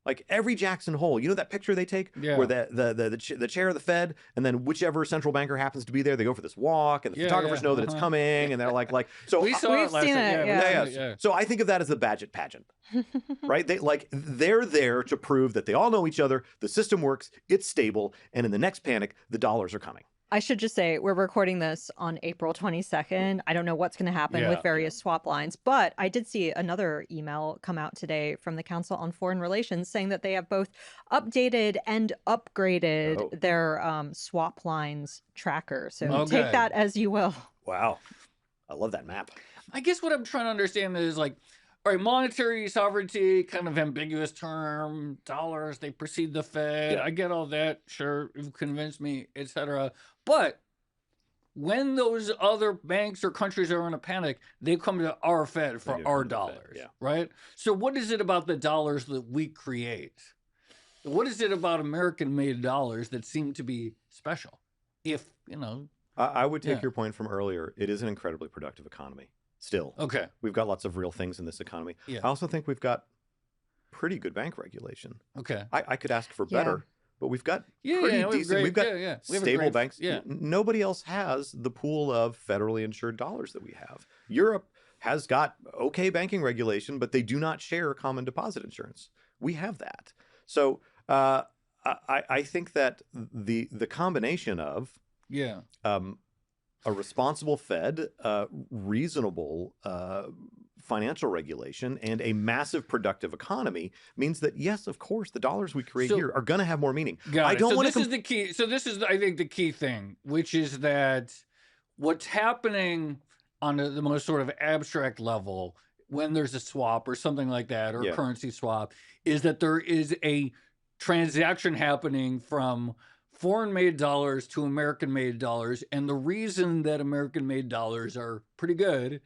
Like every Jackson Hole, that picture they take where the chair of the Fed and then whichever central banker happens to be there, they go for this walk and the photographers know that it's coming and they're like so we saw it last time. So I think of that as the Badgett pageant, right? They're there to prove that they all know each other, the system works, it's stable, and in the next panic, the dollars are coming. I should just say we're recording this on April 22nd. I don't know what's going to happen with various swap lines, but I did see another email come out today from the Council on Foreign Relations saying that they have both updated and upgraded their swap lines tracker. So take that as you will. Wow. I love that map. I guess what I'm trying to understand is all right, monetary sovereignty, kind of ambiguous term, dollars, they precede the Fed. Yeah. I get all that. Sure, you've convinced me, etc. But when those other banks or countries are in a panic, they come to our Fed for our dollars, right? So what is it about the dollars that we create? What is it about American-made dollars that seem to be special? I would take your point from earlier. It is an incredibly productive economy. Still. Okay. We've got lots of real things in this economy. Yeah. I also think we've got pretty good bank regulation. Okay. I could ask for better, but we've got pretty decent. We've got stable banks. Yeah. Nobody else has the pool of federally insured dollars that we have. Europe has got okay banking regulation, but they do not share common deposit insurance. We have that. So I think that the combination of a responsible Fed, reasonable financial regulation, and a massive productive economy means that, yes, of course, the dollars we create here are going to have more meaning. I don't want to. This is the key. So this is, I think, the key thing, which is that what's happening on the most sort of abstract level when there's a swap or something like that, or a currency swap, is that there is a transaction happening from foreign-made dollars to American-made dollars, and the reason that American-made dollars are pretty good,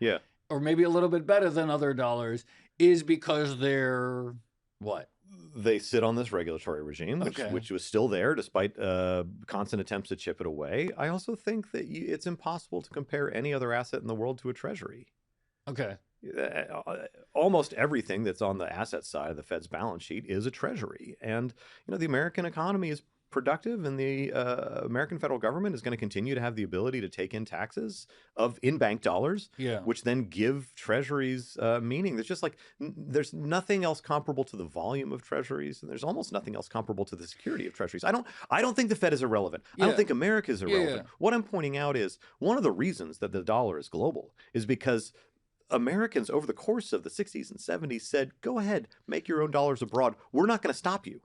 or maybe a little bit better than other dollars, is because they're what? They sit on this regulatory regime, which was still there despite constant attempts to chip it away. I also think that it's impossible to compare any other asset in the world to a treasury. Okay. Almost everything that's on the asset side of the Fed's balance sheet is a treasury, and the American economy is productive, and the American federal government is going to continue to have the ability to take in taxes in bank dollars, which then give treasuries meaning. There's just there's nothing else comparable to the volume of treasuries, and there's almost nothing else comparable to the security of treasuries. I don't think the Fed is irrelevant. I don't think America is irrelevant. What I'm pointing out is one of the reasons that the dollar is global is because Americans over the course of the 60s and 70s said, go ahead, make your own dollars abroad. We're not going to stop you.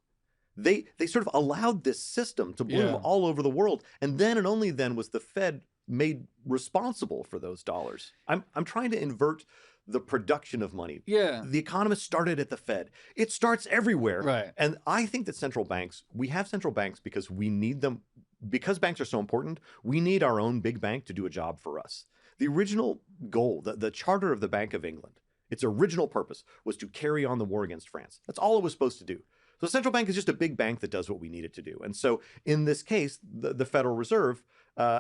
They sort of allowed this system to bloom all over the world. And then and only then was the Fed made responsible for those dollars. I'm trying to invert the production of money. The economists started at the Fed. It starts everywhere. Right. And I think that we have central banks because we need them. Because banks are so important, we need our own big bank to do a job for us. The original goal, the charter of the Bank of England, Its original purpose was to carry on the war against France. That's all it was supposed to do. So the central bank is just a big bank that does what we need it to do. And so in this case, the Federal Reserve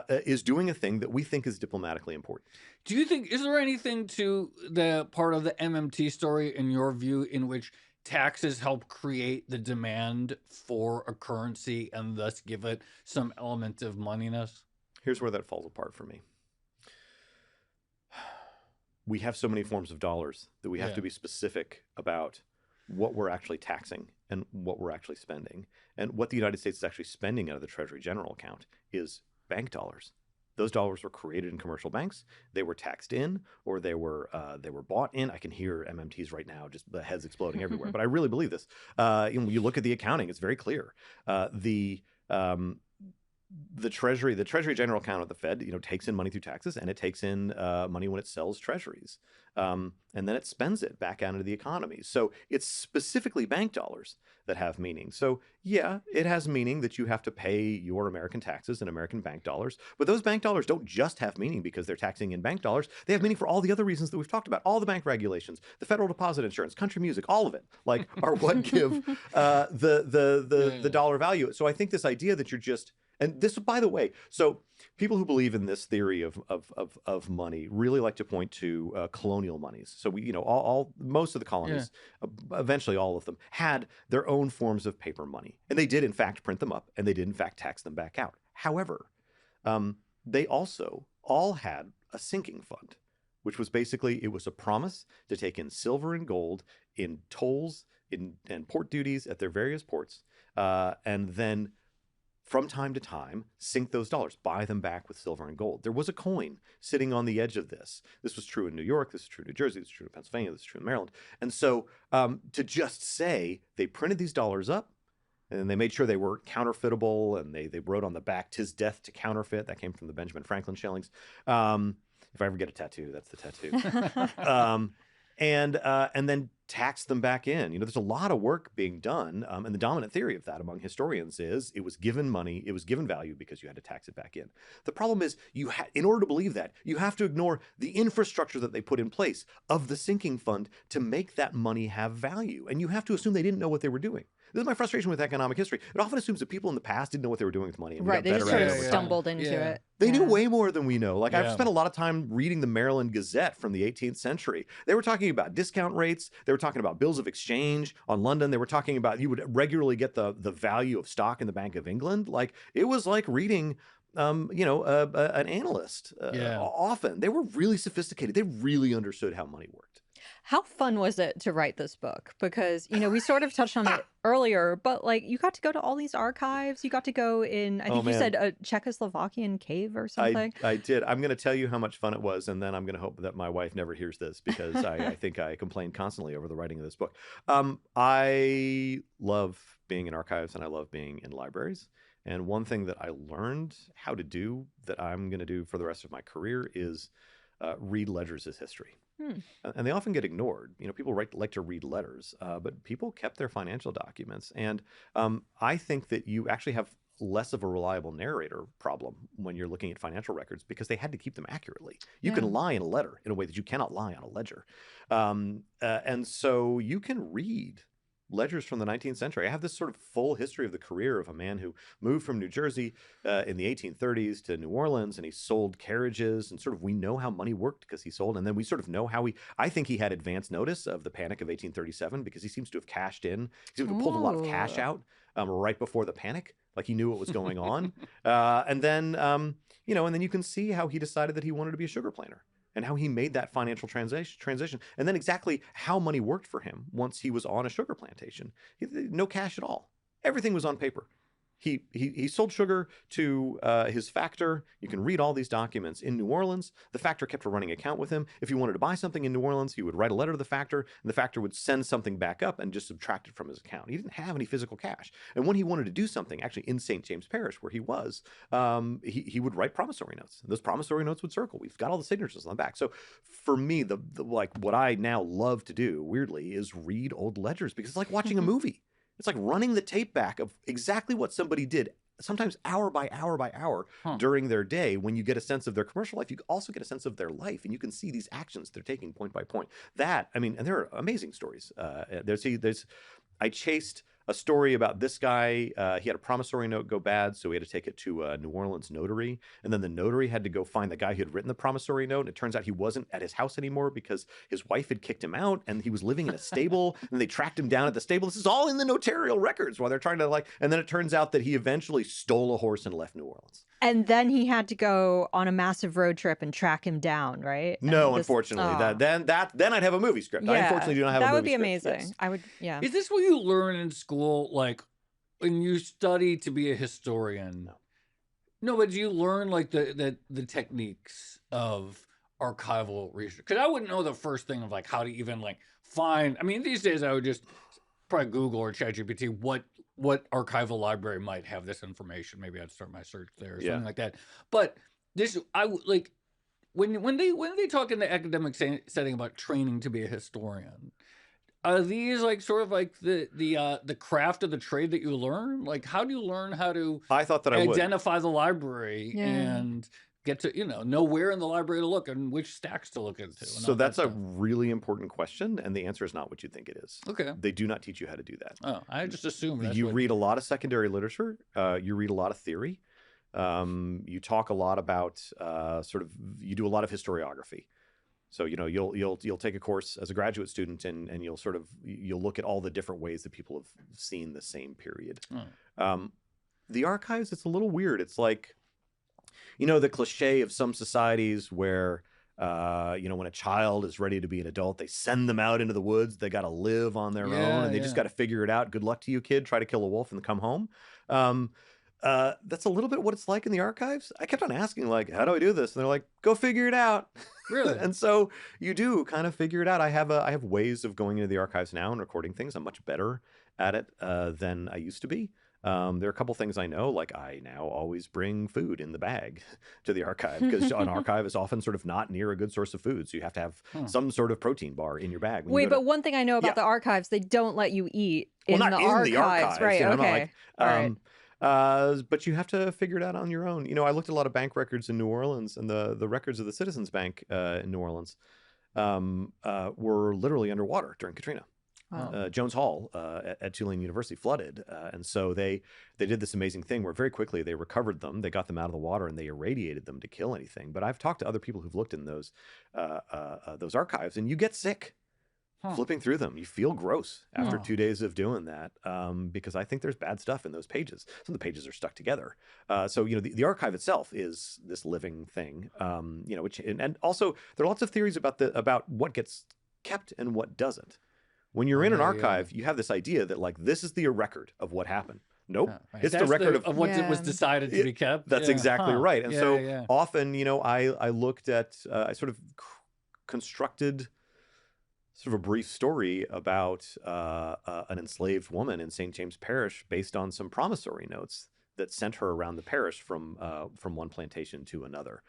is doing a thing that we think is diplomatically important. Do you think, is there anything to the part of the MMT story, in your view, in which taxes help create the demand for a currency and thus give it some element of moneyness? Here's where that falls apart for me. We have so many forms of dollars that we have to be specific about what we're actually taxing and what we're actually spending. And what the United States is actually spending out of the Treasury General account is bank dollars. Those dollars were created in commercial banks. They were taxed in, or they were bought in. I can hear MMTs right now, just the heads exploding everywhere. But I really believe this. When you look at the accounting, it's very clear. The Treasury General account of the Fed, takes in money through taxes, and it takes in money when it sells treasuries, and then it spends it back out into the economy. So it's specifically bank dollars that have meaning. So yeah, it has meaning that you have to pay your American taxes in American bank dollars, but those bank dollars don't just have meaning because they're taxing in bank dollars. They have meaning for all the other reasons that we've talked about. All the bank regulations, the federal deposit insurance, country music, all of it, are what give the dollar value. So I think this idea that you're just And this, by the way, so people who believe in this theory of money really like to point to colonial monies. So we, most of the colonies, eventually all of them, had their own forms of paper money, and they did in fact print them up, and they did in fact tax them back out. However, they also all had a sinking fund, which was basically, it was a promise to take in silver and gold in tolls and port duties at their various ports, and then from time to time, sink those dollars, buy them back with silver and gold. There was a coin sitting on the edge of this. This was true in New York. This is true in New Jersey. This is true in Pennsylvania. This is true in Maryland. And so to just say they printed these dollars up, and they made sure they were counterfeitable, and they wrote on the back, "'Tis death to counterfeit." That came from the Benjamin Franklin shillings. If I ever get a tattoo, that's the tattoo. And then tax them back in. There's a lot of work being done. And the dominant theory of that among historians is it was given money, it was given value because you had to tax it back in. The problem is, in order to believe that, you have to ignore the infrastructure that they put in place of the sinking fund to make that money have value. And you have to assume they didn't know what they were doing. This is my frustration with economic history. It often assumes that people in the past didn't know what they were doing with money. And right, they just sort of stumbled into it. They knew way more than we know. I've spent a lot of time reading the Maryland Gazette from the 18th century. They were talking about discount rates. They were talking about bills of exchange on London. They were talking about, you would regularly get the value of stock in the Bank of England. It was like reading an analyst. Often they were really sophisticated. They really understood how money worked. How fun was it to write this book? Because, we sort of touched on it earlier, but you got to go to all these archives. You got to go in, I think you said a Czechoslovakian cave or something. I did. I'm going to tell you how much fun it was, and then I'm going to hope that my wife never hears this, because I think I complain constantly over the writing of this book. I love being in archives, and I love being in libraries. And one thing that I learned how to do that I'm going to do for the rest of my career is read ledgers as history. And they often get ignored. People like to read letters, but people kept their financial documents. And I think that you actually have less of a reliable narrator problem when you're looking at financial records, because they had to keep them accurately. You can lie in a letter in a way that you cannot lie on a ledger. And so you can read ledgers from the 19th century. I have this sort of full history of the career of a man who moved from New Jersey in the 1830s to New Orleans, and he sold carriages, and sort of we know how money worked because he sold, and then we sort of know how I think he had advance notice of the Panic of 1837 because he seems to have cashed in. He seems to have pulled a lot of cash out right before the panic, like he knew what was going on. And then you can see how he decided that he wanted to be a sugar planter, and how he made that financial transition, and then exactly how money worked for him once he was on a sugar plantation. No cash at all. Everything was on paper. He sold sugar to his factor. You can read all these documents in New Orleans. The factor kept a running account with him. If he wanted to buy something in New Orleans, he would write a letter to the factor, and the factor would send something back up and just subtract it from his account. He didn't have any physical cash. And when he wanted to do something, actually in St. James Parish, where he was, he would write promissory notes. And those promissory notes would circle. We've got all the signatures on the back. So for me, the what I now love to do, weirdly, is read old ledgers, because it's like watching a movie. It's like running the tape back of exactly what somebody did sometimes hour by hour during their day. When you get a sense of their commercial life, you also get a sense of their life, and you can see these actions they're taking point by point. That, I mean, and there are amazing stories. I chased a story about this guy. He had a promissory note go bad, so we had to take it to a New Orleans notary. And then the notary had to go find the guy who had written the promissory note. And it turns out he wasn't at his house anymore because his wife had kicked him out and he was living in a stable. And they tracked him down at the stable. This is all in the notarial records while they're trying to and then it turns out that he eventually stole a horse and left New Orleans. And then he had to go on a massive road trip and track him down, right? No, unfortunately. Then I'd have a movie script. Yeah, I unfortunately do not have a movie script. That would be amazing. Yes. I would, yeah. Is this what you learn in school, like when you study to be a historian? No, but do you learn like the techniques of archival research? Because I wouldn't know the first thing of like how to even like find. I mean, these days I would just probably Google or ChatGPT what archival library might have this information. Maybe I'd start my search there or something like that. But this, I like when they talk in the academic setting about training to be a historian. Are these like sort of like the craft of the trade that you learn? Like, how do you learn how to? I thought that identify the library and get to know where in the library to look and which stacks to look into. So that's a really important question, and the answer is not what you think it is. Okay. They do not teach you how to do that. Oh, I just assume that's you read a lot of secondary literature. You read a lot of theory. You talk a lot about you do a lot of historiography. So you'll take a course as a graduate student and you'll look at all the different ways that people have seen the same period. The archives, it's a little weird. It's like, the cliche of some societies where, when a child is ready to be an adult, they send them out into the woods. They got to live on their own and they just got to figure it out. Good luck to you, kid. Try to kill a wolf and come home. That's a little bit what it's like in the archives. I kept on asking, like, how do I do this? And they're like, go figure it out. Really? And so you do kind of figure it out. I have ways of going into the archives now and recording things. I'm much better at it than I used to be. There are a couple things I know, like I now always bring food in the bag to the archive because an archive is often sort of not near a good source of food. So you have to have some sort of protein bar in your bag. Wait, but one thing I know about the archives, they don't let you eat in the archives. Right, okay. All right. But you have to figure it out on your own. I looked at a lot of bank records in New Orleans, and the records of the Citizens Bank in New Orleans were literally underwater during Katrina. Wow. Jones Hall at Tulane University flooded. And so they did this amazing thing where very quickly they recovered them, they got them out of the water, and they irradiated them to kill anything. But I've talked to other people who've looked in those archives, and you get sick. Flipping through them, you feel gross after 2 days of doing that because I think there's bad stuff in those pages. Some of the pages are stuck together. So the archive itself is this living thing. Which and also there are lots of theories about what gets kept and what doesn't. When you're in an archive, you have this idea that like this is the record of what happened. Nope, it's the record of what was decided to be kept. That's exactly right. And often, I looked at I sort of constructed sort of a brief story about an enslaved woman in St. James Parish based on some promissory notes that sent her around the parish from one plantation to another.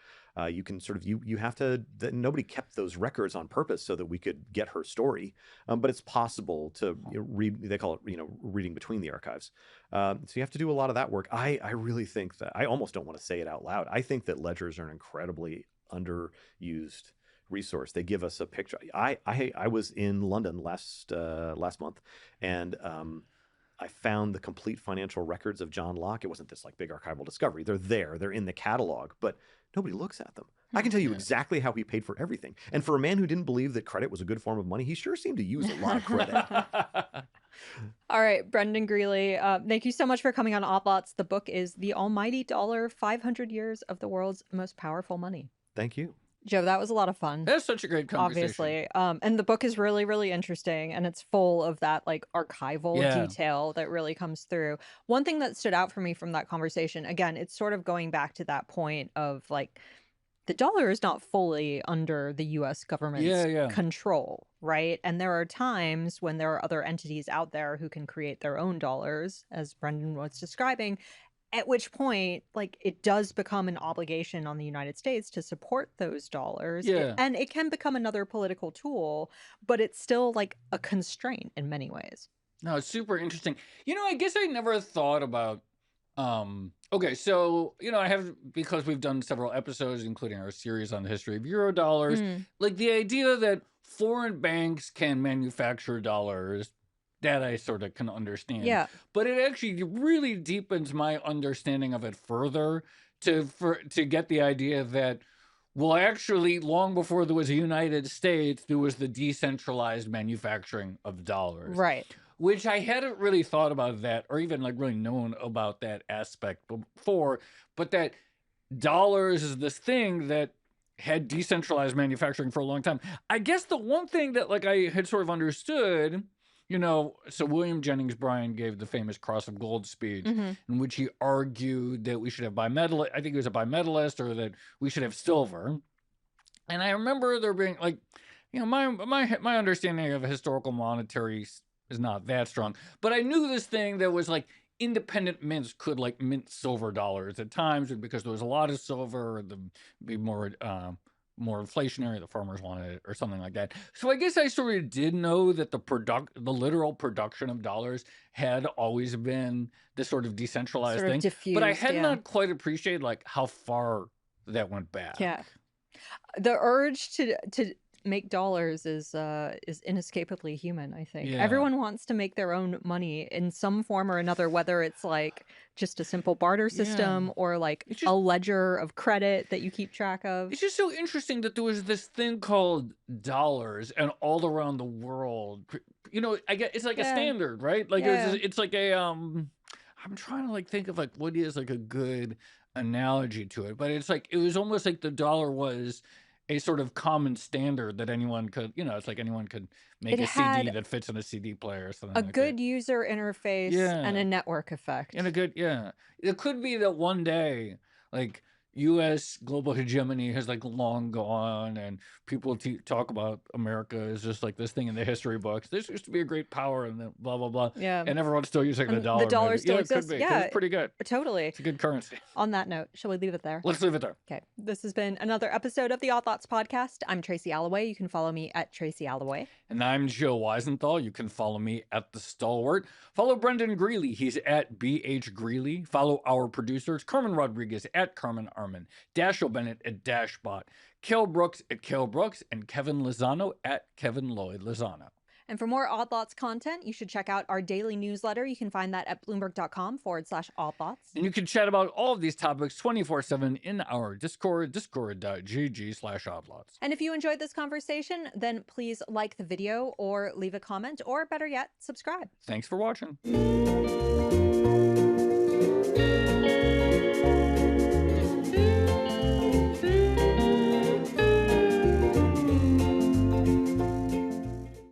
You can sort of you have to. Nobody kept those records on purpose so that we could get her story, but it's possible to read. They call it reading between the archives. So you have to do a lot of that work. I really think that I almost don't want to say it out loud. I think that ledgers are an incredibly underused resource. They give us a picture. I was in London last month, and I found the complete financial records of John Locke. It wasn't this like big archival discovery. They're there. They're in the catalog, but nobody looks at them. I can tell you exactly how he paid for everything. And for a man who didn't believe that credit was a good form of money, he sure seemed to use a lot of credit. All right, Brendan Greely, thank you so much for coming on Oddlots. The book is The Almighty Dollar, 500 Years of the World's Most Powerful Money. Thank you. Joe, that was a lot of fun. That's such a great conversation. Obviously. And the book is really, really interesting. And it's full of that like archival detail that really comes through. One thing that stood out for me from that conversation, again, it's sort of going back to that point of like, the dollar is not fully under the U.S. government's control, right? And there are times when there are other entities out there who can create their own dollars, as Brendan was describing, at which point, like, it does become an obligation on the United States to support those dollars. And it can become another political tool, but it's still like a constraint in many ways. No, it's super interesting. I guess I never thought about Okay, so I have, because we've done several episodes, including our series on the history of eurodollars, like the idea that foreign banks can manufacture dollars, that I sort of can understand. Yeah. But it actually really deepens my understanding of it further to get the idea that, well, actually, long before there was a United States, there was the decentralized manufacturing of dollars. Right. Which I hadn't really thought about that, or even like really known about that aspect before, but that dollars is this thing that had decentralized manufacturing for a long time. I guess the one thing that like I had sort of understood, so William Jennings Bryan gave the famous Cross of Gold speech, in which he argued that we should have bimetallic, I think he was a bimetallist, or that we should have silver. And I remember there being like, my understanding of historical monetary is not that strong, but I knew this thing that was like independent mints could like mint silver dollars at times, because there was a lot of silver, the be more inflationary, the farmers wanted it, or something like that. So I guess I sort of did know that the literal production of dollars had always been this sort of decentralized thing, diffused, but I had not quite appreciated like how far that went back. Yeah. The urge to make dollars is inescapably human, I think. Yeah. Everyone wants to make their own money in some form or another, whether it's like just a simple barter system or like a ledger of credit that you keep track of. It's just so interesting that there was this thing called dollars, and all around the world, I get it's like a standard, right? Like it's like a I'm trying to like think of like what is like a good analogy to it, but it's like it was almost like the dollar was a sort of common standard that anyone could, it's like anyone could make a CD that fits in a CD player or something like that. A good user interface and a network effect. And it could be that one day, like, U.S. global hegemony has like long gone, and people talk about America as just like this thing in the history books. This used to be a great power, and then blah blah blah. Yeah, and everyone's still using the dollar. The dollar still exists. It could be. It's pretty good. Totally. It's a good currency. On that note, shall we leave it there? Let's leave it there. Okay. This has been another episode of the Odd Thoughts podcast. I'm Tracy Alloway. You can follow me at Tracy Alloway. And I'm Joe Weisenthal. You can follow me at The Stalwart. Follow Brendan Greely. He's at BH Greely. Follow our producers, Carmen Rodriguez at Carmen Armin, Dashiell Bennett at Dashbot, Kel Brooks at Kel Brooks, and Kevin Lozano at Kevin Lloyd Lozano. And for more Odd Thoughts content, you should check out our daily newsletter. You can find that at bloomberg.com/Odd Thoughts. And you can chat about all of these topics 24/7 in our Discord, discord.gg/oddlots. And if you enjoyed this conversation, then please like the video or leave a comment, or better yet, subscribe. Thanks for watching.